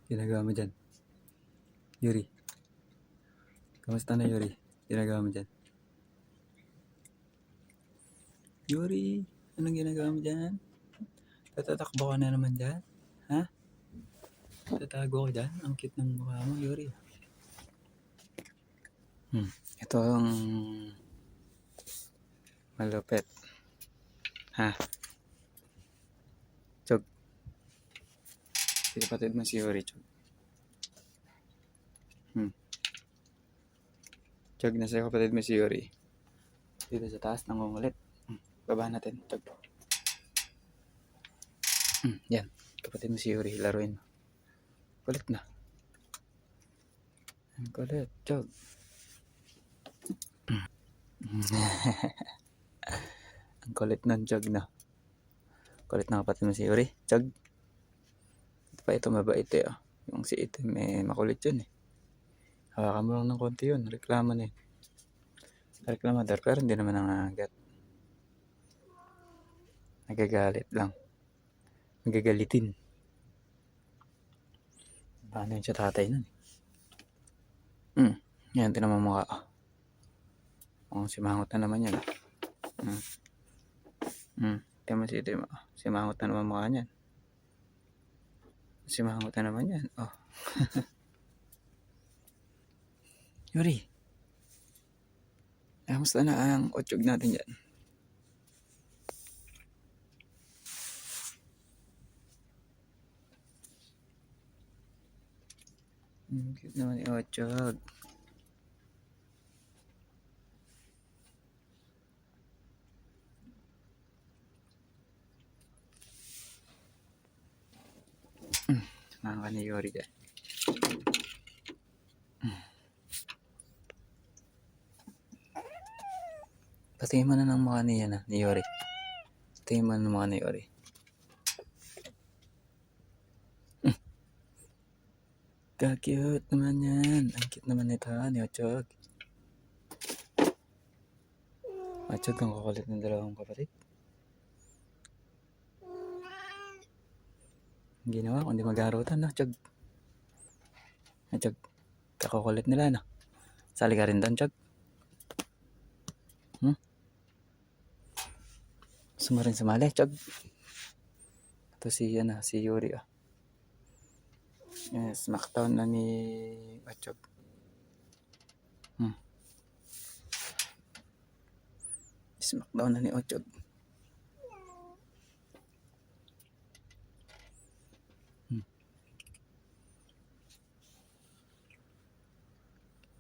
Ginagawa mo dyan? Yuri. Kamusta na, Yuri? Ginagawa mo dyan? Yuri, anong ginagawa mo dyan? Tatatakbo ka na naman dyan? Ha? Tatago ka dyan? Ang cute ng mukha mo, Yuri. Ito ang malupit. Ha? Chog. Si kapatid mo si Yuri, Chog. Chog, nasa kapatid mo si Yuri. Dito sa taas, nangungulit. Baba natin, Chog. Yan. Kapatid mo si Yuri, laruin mo. Kulit na. Ang kulit, Chog. Ang kulit ng Chog na. Kulit na kapatid mo si Yuri, Chog. Ito pa, ito mabait eh. Oh. Yung si itim makulit yun eh. Hawakan mo lang ng konti yun. Reklamo na eh. Reklamador, pero hindi naman nangangagat. Nagagalit lang. Nagagalitin. Paano yun sa tatay nun eh. Yan, tinamang mukha. Simangot na naman yan. Tingnan mo si itim. Simangot na naman mukha niyan. Simangot na naman yan. Oh. Yuri. Kamusta na ang otsog natin dyan? Cute naman yung otsog. Mga ni Yuri dyan. Patingin mo na ng mukha niya na, ni Yuri. Patingin mo na ng mukha ni Yuri. Ka-cute naman yan. Ang cute naman ito ni Otsog. Otsog, ang kukulit ng dalawang kapatid. Ang ginawa, kundi mag-arutan na, Otsog. Otsog, kakukulit nila na. Sali ka rin doon, Otsog. Gusto mo rin sumali, Otsog. Ito si Yuri. Yes, smackdown na ni Otsog. Smackdown na ni Otsog.